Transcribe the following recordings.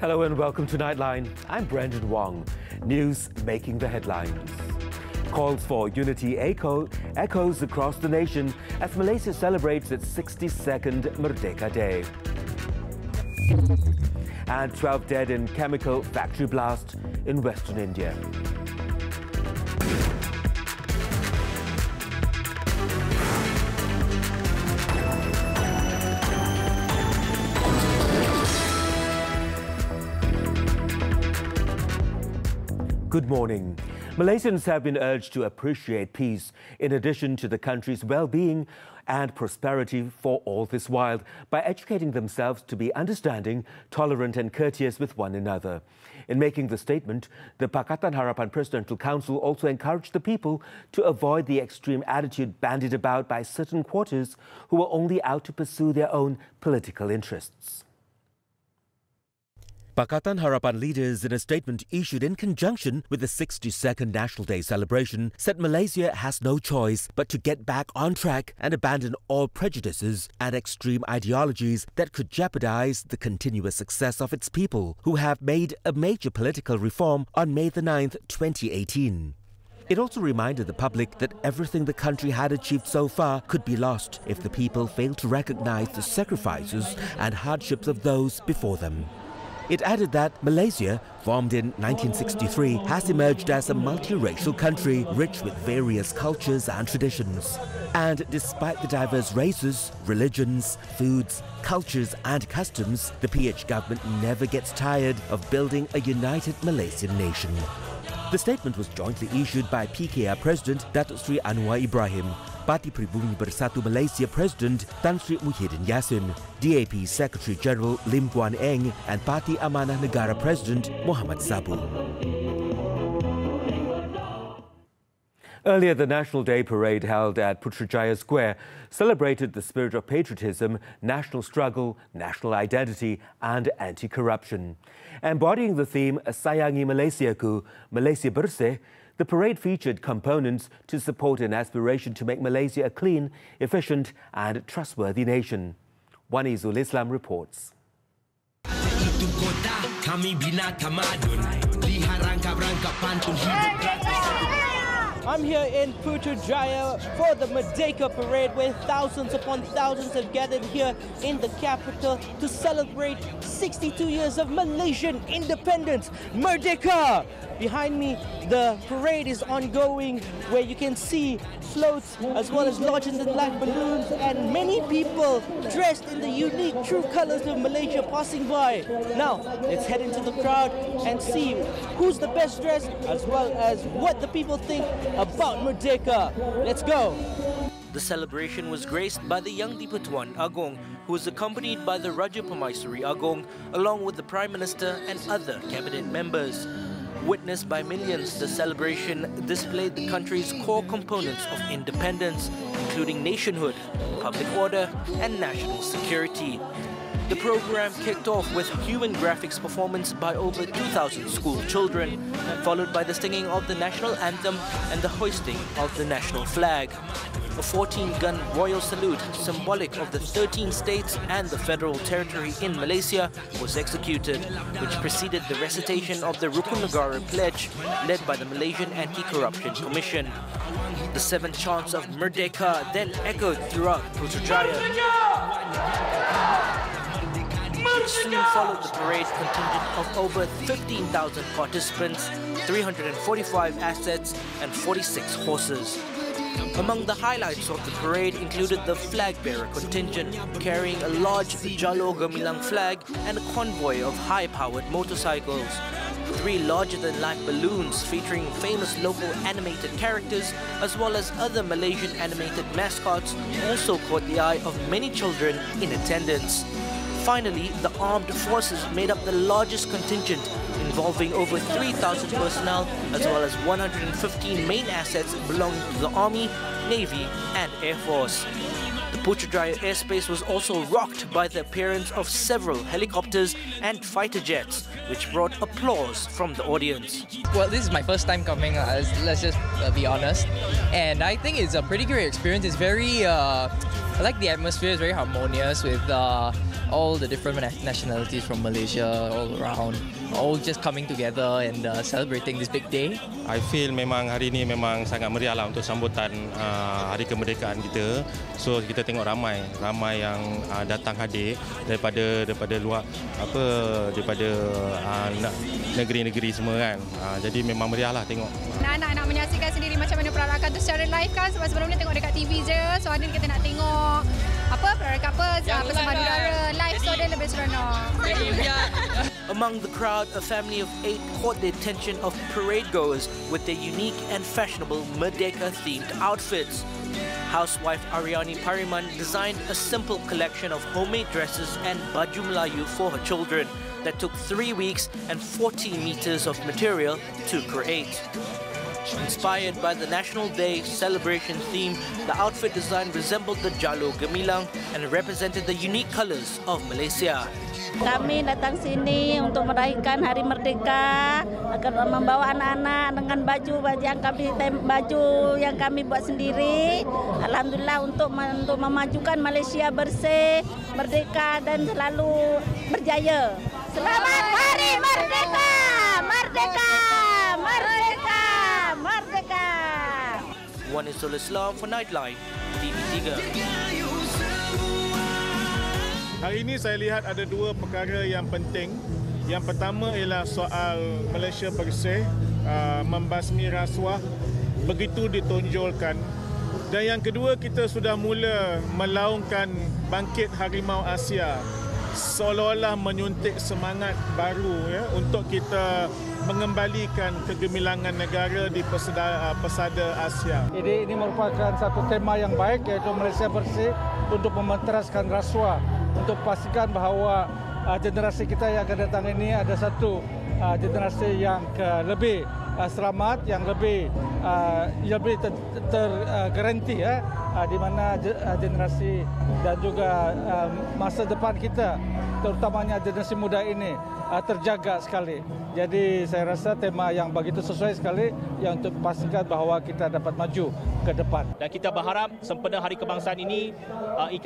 Hello and welcome to Nightline. I'm Brendan Wong. News making the headlines. Calls for unity echoes across the nation as Malaysia celebrates its 62nd Merdeka Day. And 12 dead in chemical factory blast in Western India. Good morning. Malaysians have been urged to appreciate peace in addition to the country's well-being and prosperity for all this while by educating themselves to be understanding, tolerant and courteous with one another. In making the statement, the Pakatan Harapan Presidential Council also encouraged the people to avoid the extreme attitude bandied about by certain quarters who are only out to pursue their own political interests. Pakatan Harapan leaders, in a statement issued in conjunction with the 62nd National Day celebration, said Malaysia has no choice but to get back on track and abandon all prejudices and extreme ideologies that could jeopardize the continuous success of its people, who have made a major political reform on May the 9th, 2018. It also reminded the public that everything the country had achieved so far could be lost if the people failed to recognize the sacrifices and hardships of those before them. It added that Malaysia, formed in 1963, has emerged as a multiracial country rich with various cultures and traditions. And despite the diverse races, religions, foods, cultures and customs, the PH government never gets tired of building a united Malaysian nation. The statement was jointly issued by PKR President Datuk Sri Anwar Ibrahim, Parti Pribumi Bersatu Malaysia President Tan Sri Muhyiddin Yassin, DAP Secretary General Lim Guan Eng and Parti Amanah Negara President Muhammad Sabu. Earlier, the National Day Parade held at Putrajaya Square celebrated the spirit of patriotism, national struggle, national identity and anti-corruption. Embodying the theme Sayangi Malaysiaku, Malaysia Bersih, the parade featured components to support an aspiration to make Malaysia a clean, efficient and trustworthy nation. Wanizul Islam reports. I'm here in Putrajaya for the Merdeka Parade, where thousands upon thousands have gathered here in the capital to celebrate 62 years of Malaysian independence. Merdeka! Behind me, the parade is ongoing, where you can see floats as well as larger than life balloons and many people dressed in the unique true colors of Malaysia passing by. Now, let's head into the crowd and see who's the best dressed as well as what the people think about Merdeka. Let's go. The celebration was graced by the Yang di-Pertuan Agong, who was accompanied by the Raja Pemaisuri Agong, along with the Prime Minister and other cabinet members. Witnessed by millions, the celebration displayed the country's core components of independence, including nationhood, public order and national security. The program kicked off with human graphics performance by over 2,000 school children, followed by the singing of the national anthem and the hoisting of the national flag. A 14-gun royal salute, symbolic of the 13 states and the federal territory in Malaysia, was executed, which preceded the recitation of the Rukun Negara pledge, led by the Malaysian Anti-Corruption Commission. The 7 chants of Merdeka then echoed throughout Putrajaya. Soon followed the parade contingent of over 15,000 participants, 345 assets and 46 horses. Among the highlights of the parade included the flag-bearer contingent carrying a large Jalo Gemilang flag and a convoy of high-powered motorcycles. 3 larger-than-life balloons featuring famous local animated characters as well as other Malaysian animated mascots also caught the eye of many children in attendance. Finally, the armed forces made up the largest contingent, involving over 3,000 personnel as well as 115 main assets belonging to the Army, Navy and Air Force. The Putrajaya airspace was also rocked by the appearance of several helicopters and fighter jets, which brought applause from the audience. Well, this is my first time coming, let's just be honest. And I think it's a pretty great experience. It's very, I like the atmosphere, it's very harmonious with all the different nationalities from Malaysia all around, all just coming together and celebrating this big day. I feel memang hari ini memang sangat meriah lah untuk sambutan hari kemerdekaan kita. So kita tengok ramai yang datang hadir daripada luar daripada negeri-negeri semua kan. Jadi memang meriah lah tengok. Anak-anak nak menyaksikan sendiri macam mana perarakan tu secara live kan, sebab sebelum ni tengok dekat TV je. So hari ni kita nak tengok perarakan persembahan udara live, so dia lebih seronok. Among the crowd, a family of 8 caught the attention of parade goers with their unique and fashionable Merdeka-themed outfits. Housewife Ariani Pariman designed a simple collection of homemade dresses and baju Melayu for her children that took 3 weeks and 14 meters of material to create. Inspired by the National Day celebration theme, the outfit design resembled the Jalo Gemilang and represented the unique colours of Malaysia. Kami datang sini untuk meraihkan Hari Merdeka, akan membawa anak-anak dengan baju yang kami buat sendiri. Alhamdulillah untuk memajukan Malaysia bersih, merdeka dan selalu berjaya. Selamat Hari Merdeka! Merdeka! Merdeka! Merdeka! One is Islam for Nightline, TV3. Hari ini saya lihat ada 2 perkara yang penting. Yang pertama ialah soal Malaysia bersih, membasmi rasuah begitu ditonjolkan. Dan yang kedua, kita sudah mula melaungkan bangkit Harimau Asia, seolah-olah menyuntik semangat baru untuk kita mengembalikan kegemilangan negara di pesada Asia. Ini merupakan satu tema yang baik, iaitu Malaysia bersih, untuk mementeraskan rasuah, untuk pastikan bahawa generasi kita yang akan datang ini ada satu generasi yang lebih selamat, yang lebih tergaranti di mana generasi dan juga masa depan kita, terutamanya generasi muda ini, terjaga sekali. Jadi saya rasa tema yang begitu sesuai sekali yang untuk pastikan bahawa kita dapat maju ke depan. Dan kita berharap sempena Hari Kebangsaan ini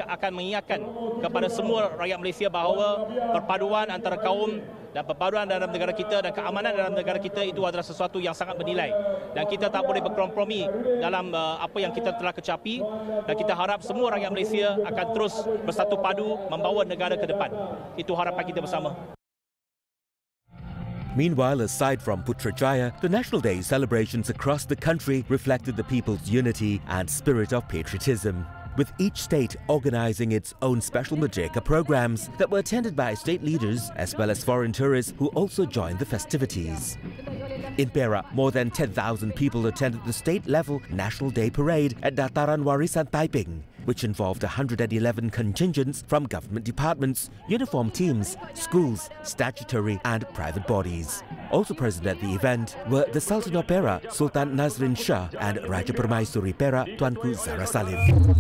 akan mengingatkan kepada semua rakyat Malaysia bahawa perpaduan antara kaum dan perpaduan dalam negara kita dan keamanan dalam negara kita itu adalah sesuatu yang sangat bernilai. Dan kita tak boleh berkompromi dalam apa yang kita telah kecapi. Dan kita harap semua rakyat Malaysia akan terus bersatu padu membawa negara ke depan. Itu harapan kita bersama. Meanwhile, aside from Putrajaya, the National Day celebrations across the country reflected the people's unity and spirit of patriotism, with each state organising its own special Merdeka programs that were attended by state leaders as well as foreign tourists who also joined the festivities. In Perak, more than 10,000 people attended the state-level National Day Parade at Dataran Warisan Taiping, which involved 111 contingents from government departments, uniform teams, schools, statutory and private bodies. Also present at the event were the Sultan of Perak, Sultan Nazrin Shah, and Raja Permaisuri Perak, Tuanku Zara Salim.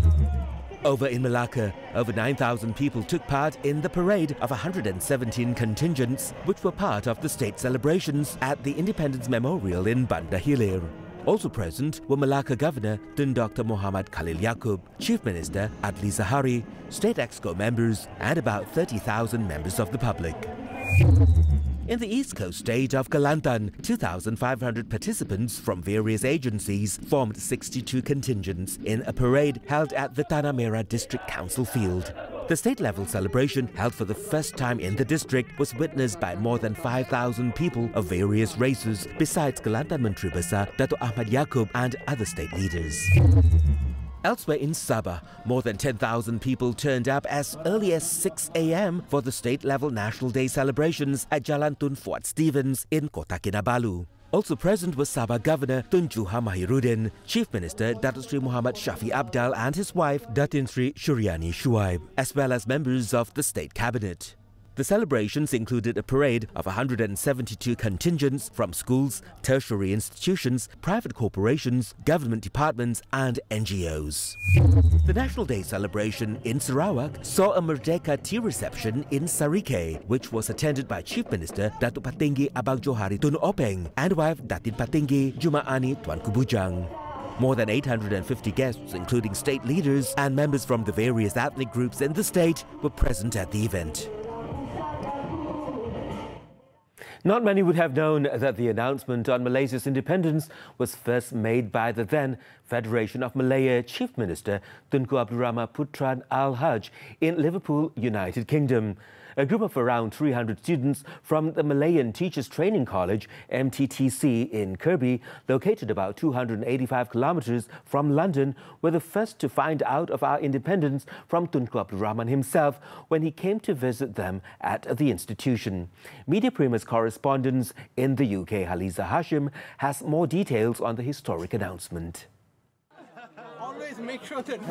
Over in Malacca, over 9,000 people took part in the parade of 117 contingents, which were part of the state celebrations at the Independence Memorial in Banda Hilir. Also present were Malacca Governor Tun Dr. Muhammad Khalil Yaqub, Chief Minister Adli Zahari, State Exco members and about 30,000 members of the public. In the east coast state of Kelantan, 2,500 participants from various agencies formed 62 contingents in a parade held at the Tanah Merah District Council Field. The state-level celebration, held for the first time in the district, was witnessed by more than 5,000 people of various races, besides Kelantan Menteri Besar Dato' Ahmad Yaakob and other state leaders. Elsewhere in Sabah, more than 10,000 people turned up as early as 6 a.m. for the state-level National Day celebrations at Jalan Tun Fuad Stevens in Kota Kinabalu. Also present was Sabah Governor Tun Juha Mahiruddin, Chief Minister Datuk Sri Muhammad Shafi Abdal and his wife Datin Sri Syuriani Shuaib, as well as members of the State Cabinet. The celebrations included a parade of 172 contingents from schools, tertiary institutions, private corporations, government departments and NGOs. The National Day celebration in Sarawak saw a Merdeka tea reception in Sarike, which was attended by Chief Minister Datuk Patinggi Abang Johari Tun Openg and wife Datin Patinggi Jumaani Tuanku Bujang. More than 850 guests, including state leaders and members from the various ethnic groups in the state, were present at the event. Not many would have known that the announcement on Malaysia's independence was first made by the then Federation of Malaya Chief Minister Tunku Abdul Rahman Putran Al-Hajj in Liverpool, United Kingdom. A group of around 300 students from the Malayan Teachers Training College, MTTC, in Kirby, located about 285 kilometres from London, were the first to find out of our independence from Tunku Abdul Rahman himself when he came to visit them at the institution. Media Prima's correspondent in the UK, Haliza Hashim, has more details on the historic announcement.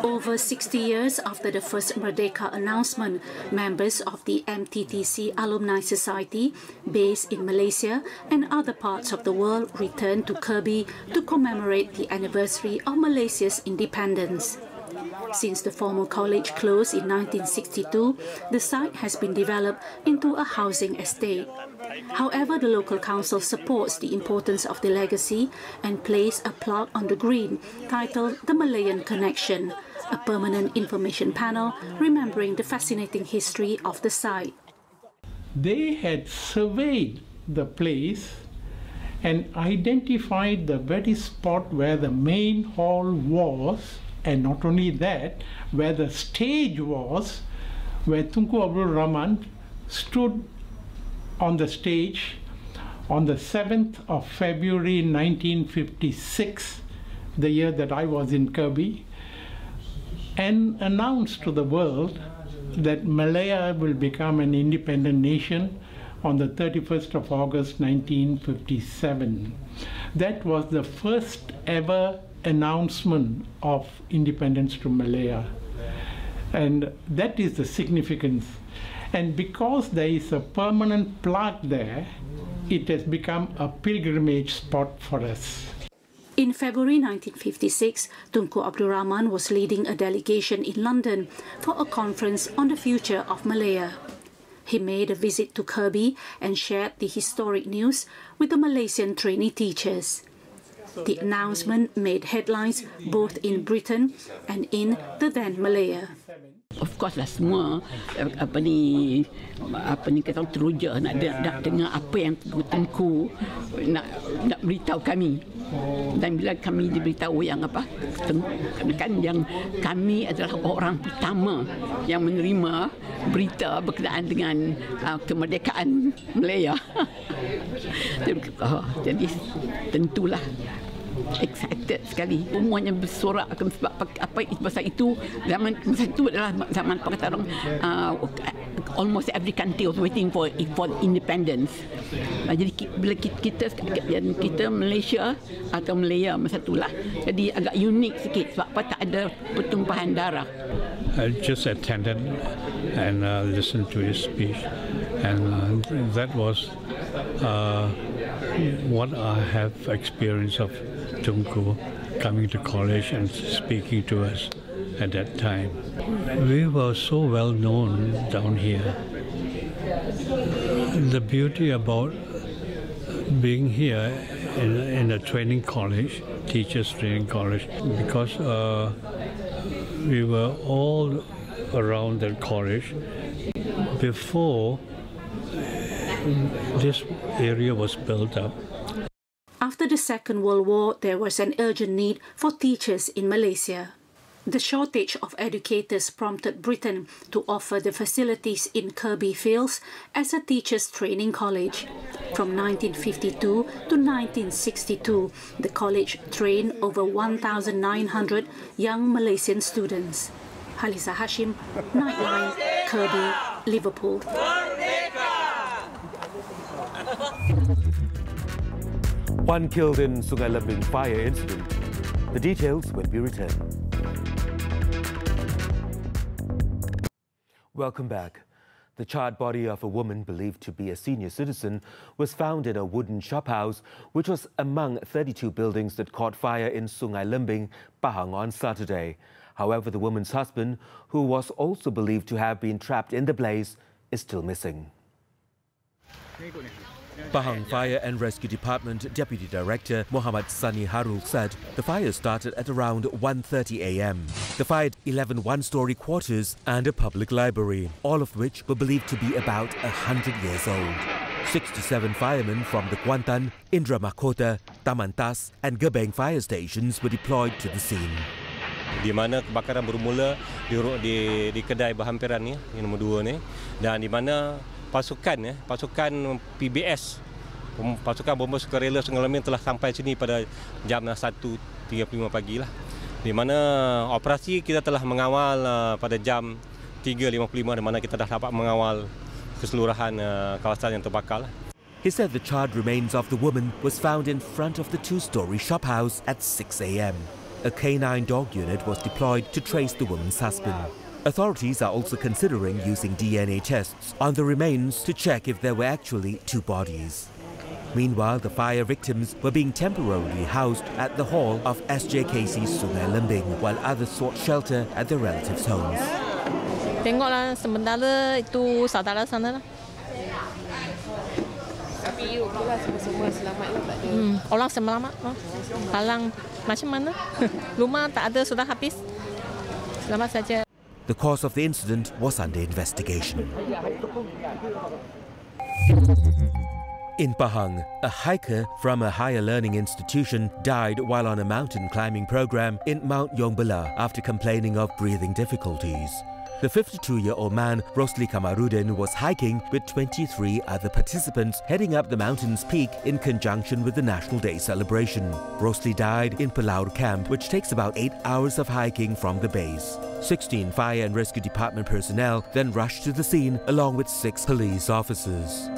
Over 60 years after the first Merdeka announcement, members of the MTTC Alumni Society, based in Malaysia and other parts of the world, returned to Kirby to commemorate the anniversary of Malaysia's independence. Since the former college closed in 1962, the site has been developed into a housing estate. However, the local council supports the importance of the legacy and placed a plaque on the green titled The Malayan Connection, a permanent information panel remembering the fascinating history of the site. They had surveyed the place and identified the very spot where the main hall was, and not only that, where the stage was, where Tunku Abdul Rahman stood on the stage on the 7th of February 1956, the year that I was in Kirby, and announced to the world that Malaya will become an independent nation on the 31st of August 1957. That was the first ever announcement of independence to Malaya, and that is the significance. And because there is a permanent plaque there, it has become a pilgrimage spot for us. In February 1956, Tunku Abdul Rahman was leading a delegation in London for a conference on the future of Malaya. He made a visit to Kirby and shared the historic news with the Malaysian trainee teachers. The announcement made headlines both in Britain and in the then Malaya. Of course lah, semua apa ni kita teruja nak dengar apa yang Tunku nak beritahu kami. Dan bila kami diberitahu yang yang kami adalah orang pertama yang menerima berita berkenaan dengan kemerdekaan Malaya. Jadi tentulah excited sekali. Semuanya bersorak sebab apa pasal itu masa itu adalah zaman kata orang almost every country was waiting for independence. Jadi bila kita Malaysia atau Malaya masa itulah jadi agak unik sikit sebab apa tak ada pertumpahan darah. I just attended and listened to his speech, and that was what I have experience of Tunku coming to college and speaking to us at that time. We were so well known down here. The beauty about being here in a training college, teachers training college, because we were all around the college before this area was built up. After the Second World War, there was an urgent need for teachers in Malaysia. The shortage of educators prompted Britain to offer the facilities in Kirby Fields as a teachers' training college. From 1952 to 1962, the college trained over 1,900 young Malaysian students. Haliza Hashim, Nightline, Kirby, Liverpool. One killed in Sungai Lembing fire incident. The details when we return. Welcome back. The charred body of a woman believed to be a senior citizen was found in a wooden shop house, which was among 32 buildings that caught fire in Sungai Lembing, Pahang on Saturday. However, the woman's husband, who was also believed to have been trapped in the blaze, is still missing. Pahang Fire and Rescue Department Deputy Director Muhammad Sani Harul said the fire started at around 1:30 a.m. The fire had 11 one-story quarters and a public library, all of which were believed to be about 100 years old. 67 firemen from the Kuantan, Indra Mahkota, Tamantas and Gebeng fire stations were deployed to the scene. Di mana kebakaran bermula di kedai berhampiran ni, yang nombor 2 ni, dan di mana pasukan PBS, pasukan bomba sukarela Sungai Lemin telah sampai sini pada jam 1.35 pagi lah. Di mana operasi kita telah mengawal pada jam 3.55, di mana kita dah dapat mengawal keseluruhan kawasan yang terbakar lah. He said the charred remains of the woman was found in front of the 2-story shop house at 6 a.m. A canine dog unit was deployed to trace the woman's husband. Authorities are also considering using DNA tests on the remains to check if there were actually 2 bodies. Meanwhile, the fire victims were being temporarily housed at the hall of SJKC Sungai Lembing, while others sought shelter at their relatives' homes. Tengoklah sementara itu saudara sana lah. Tapi okeylah semua selamat lah, tak ada. Orang selamat lah. Halang macam mana? Rumah tak ada, sudah habis. Selamat saja. The cause of the incident was under investigation. In Pahang, a hiker from a higher learning institution died while on a mountain climbing program in Mount Yongbala after complaining of breathing difficulties. The 52-year-old man, Rosli Kamarudin, was hiking with 23 other participants heading up the mountain's peak in conjunction with the National Day celebration. Rosli died in Palaur camp, which takes about 8 hours of hiking from the base. 16 fire and rescue department personnel then rushed to the scene along with 6 police officers.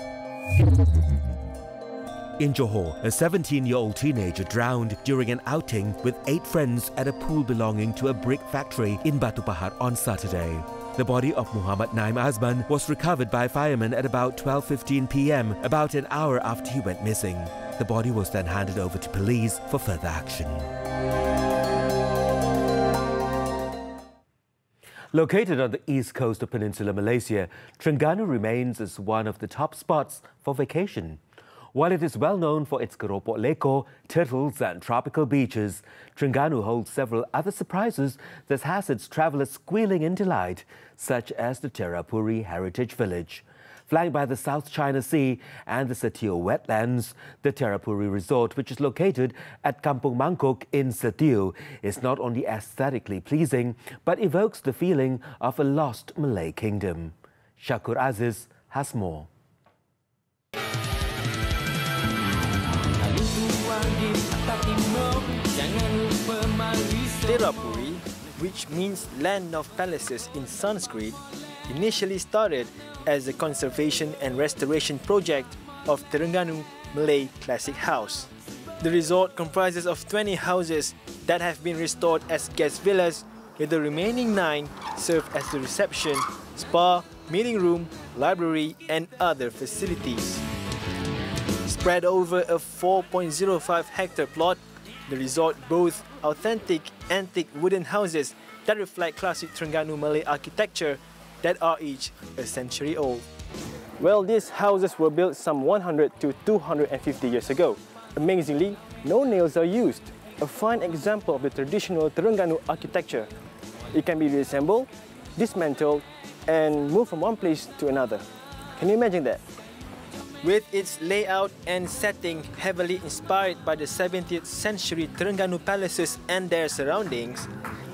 In Johor, a 17-year-old teenager drowned during an outing with 8 friends at a pool belonging to a brick factory in Batu Pahat on Saturday. The body of Muhammad Naim Azman was recovered by firemen at about 12:15 p.m, about an hour after he went missing. The body was then handed over to police for further action. Located on the east coast of Peninsular Malaysia, Terengganu remains as one of the top spots for vacation. While it is well known for its keropok leko, turtles and tropical beaches, Terengganu holds several other surprises that has its travellers squealing in delight, such as the Therapure Heritage Village. Flanked by the South China Sea and the Setio wetlands, the Therapure Resort, which is located at Kampung Mangkok in Setio, is not only aesthetically pleasing, but evokes the feeling of a lost Malay kingdom. Shakur Aziz has more. Therapure, which means land of palaces in Sanskrit, initially started as a conservation and restoration project of Terengganu Malay Classic House. The resort comprises of 20 houses that have been restored as guest villas, with the remaining 9 serve as the reception, spa, meeting room, library and other facilities. Spread over a 4.05 hectare plot, the resort boasts authentic antique wooden houses that reflect classic Terengganu Malay architecture that are each a century old. Well, these houses were built some 100 to 250 years ago. Amazingly, no nails are used, a fine example of the traditional Terengganu architecture. It can be reassembled, dismantled, and moved from one place to another. Can you imagine that? With its layout and setting heavily inspired by the 17th century Terengganu palaces and their surroundings,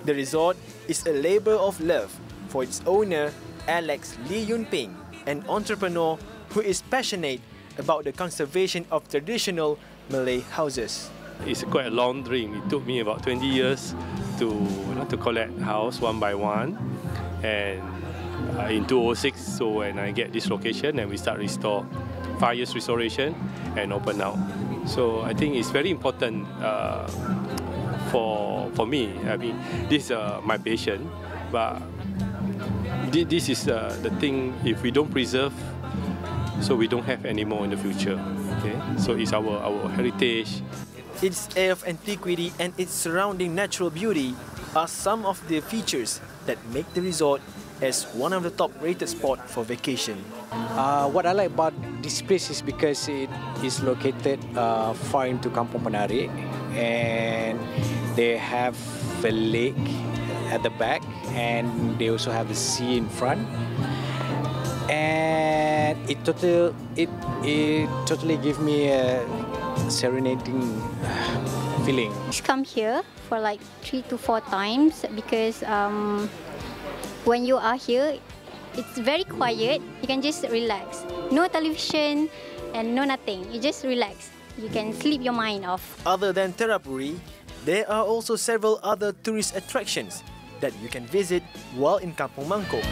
the resort is a labour of love for its owner, Alex Lee Yun Ping, an entrepreneur who is passionate about the conservation of traditional Malay houses. It's quite a long dream. It took me about 20 years to collect house one by one, and in 2006, so when I get this location and we start restore, 5 years restoration and open now. So I think it's very important for me. I mean, this is my passion, but this is the thing. If we don't preserve, so we don't have any more in the future. Okay, so it's our heritage. Its air of antiquity and its surrounding natural beauty are some of the features that make the resort as one of the top-rated spots for vacation. What I like about this place is because it is located far into Kampung Penari, and they have a lake at the back, and they also have the sea in front. And it totally gives me a serenading feeling. Just come here for like 3 to 4 times because when you are here, it's very quiet. You can just relax. No television and no nothing. You just relax. You can sleep your mind off. Other than Therapure, there are also several other tourist attractions that you can visit while in Kampung Mangkok.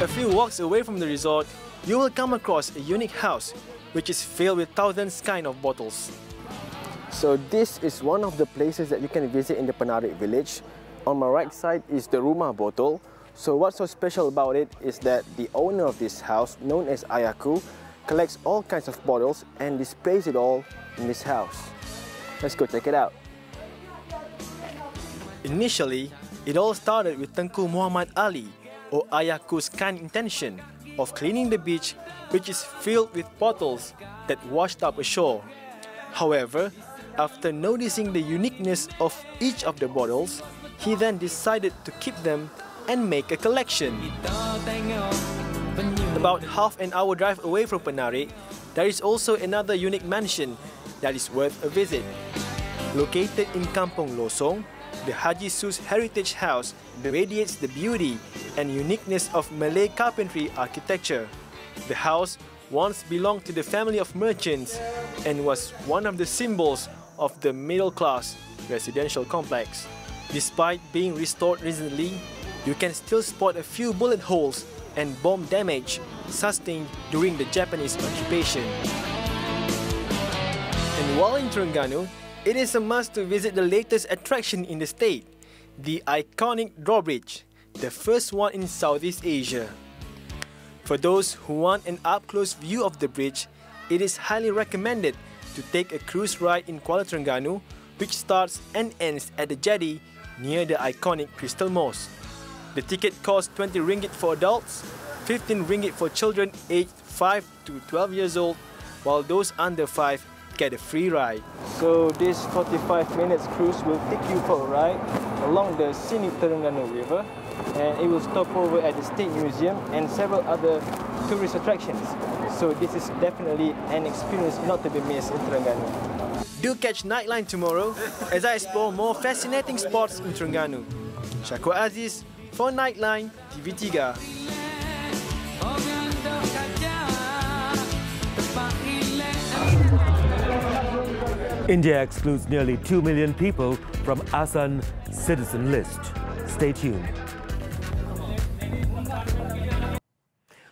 A few walks away from the resort, you will come across a unique house which is filled with thousands kind of bottles. So this is one of the places that you can visit in the Penari village. On my right side is the Rumah Botol. So what's so special about it is that the owner of this house, known as Ayaku, collects all kinds of bottles and displays it all in this house. Let's go check it out. Initially, it all started with Tengku Muhammad Ali, or Ayaku's kind intention of cleaning the beach, which is filled with bottles that washed up ashore. However, after noticing the uniqueness of each of the bottles, he then decided to keep them and make a collection. About half an hour drive away from Penari, there is also another unique mansion that is worth a visit. Located in Kampung Losong, the Haji Sus Heritage House radiates the beauty and uniqueness of Malay carpentry architecture. The house once belonged to the family of merchants and was one of the symbols of the middle-class residential complex. Despite being restored recently, you can still spot a few bullet holes and bomb damage sustained during the Japanese occupation. And while in Terengganu, it is a must to visit the latest attraction in the state, the iconic drawbridge, the first one in Southeast Asia. For those who want an up-close view of the bridge, it is highly recommended to take a cruise ride in Kuala Terengganu, which starts and ends at the jetty near the iconic Crystal Moss. The ticket costs 20 ringgit for adults, 15 ringgit for children aged 5 to 12 years old, while those under 5 get a free ride. So this 45 minutes cruise will take you for a ride along the scenic Terengganu River, and it will stop over at the State Museum and several other tourist attractions. So this is definitely an experience not to be missed in Terengganu. Do catch Nightline tomorrow as I explore more fascinating spots in Terengganu. Syakwa Aziz for Nightline TV3. India excludes nearly 2 million people from ASEAN citizen list. Stay tuned.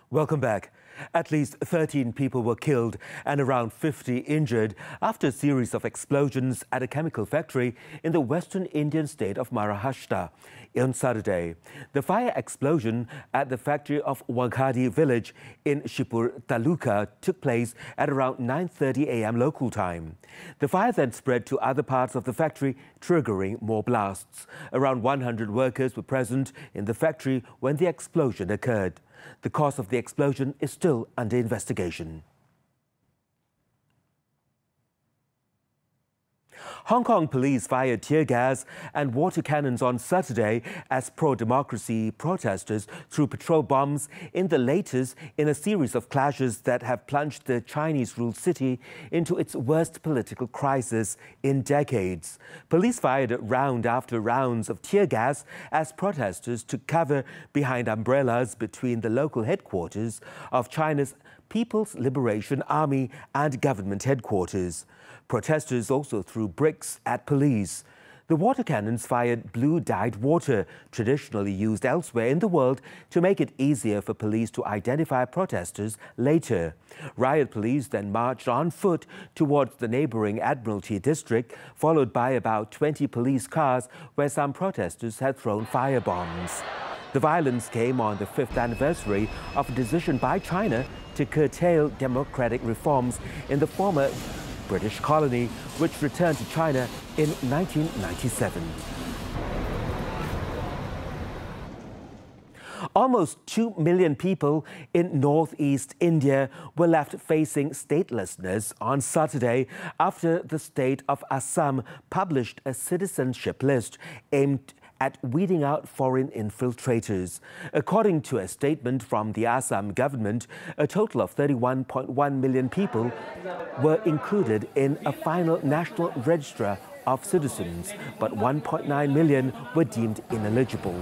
Welcome back. At least 13 people were killed and around 50 injured after a series of explosions at a chemical factory in the western Indian state of Maharashtra on Saturday. The fire explosion at the factory of Waghadi village in Shipur Taluka took place at around 9:30 a.m. local time. The fire then spread to other parts of the factory, triggering more blasts. Around 100 workers were present in the factory when the explosion occurred. The cause of the explosion is still under investigation. Hong Kong police fired tear gas and water cannons on Saturday as pro-democracy protesters threw petrol bombs in the latest in a series of clashes that have plunged the Chinese-ruled city into its worst political crisis in decades. Police fired round after rounds of tear gas as protesters took cover behind umbrellas between the local headquarters of China's People's Liberation Army and government headquarters. Protesters also threw bricks at police. The water cannons fired blue-dyed water, traditionally used elsewhere in the world to make it easier for police to identify protesters later. Riot police then marched on foot towards the neighbouring Admiralty district, followed by about 20 police cars where some protesters had thrown firebombs. The violence came on the 5th anniversary of a decision by China to curtail democratic reforms in the former British colony, which returned to China in 1997. Almost 2 million people in northeast India were left facing statelessness on Saturday after the state of Assam published a citizenship list aimed at weeding out foreign infiltrators. According to a statement from the Assam government, a total of 31.1 million people were included in a final national register of citizens, but 1.9 million were deemed ineligible.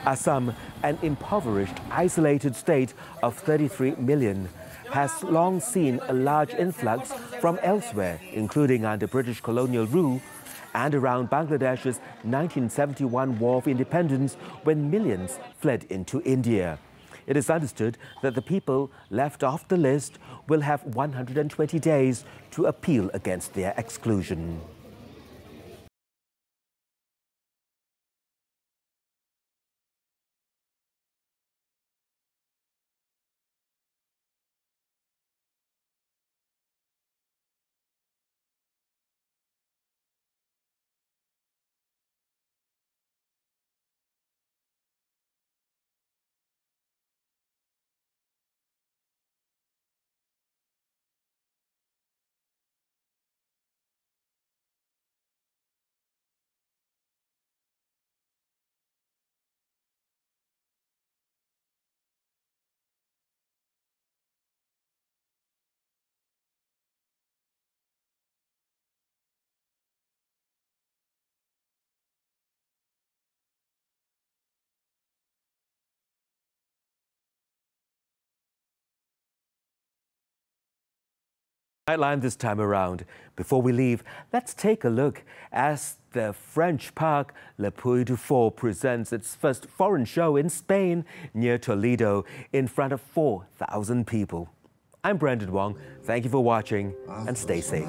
Assam, an impoverished, isolated state of 33 million, has long seen a large influx from elsewhere, including under British colonial rule and around Bangladesh's 1971 War of Independence, when millions fled into India. It is understood that the people left off the list will have 120 days to appeal against their exclusion. Nightline this time around. Before we leave, let's take a look as the French park Le Puy du Fort presents its first foreign show in Spain near Toledo in front of 4,000 people. I'm Brendan Wong. Thank you for watching and stay safe.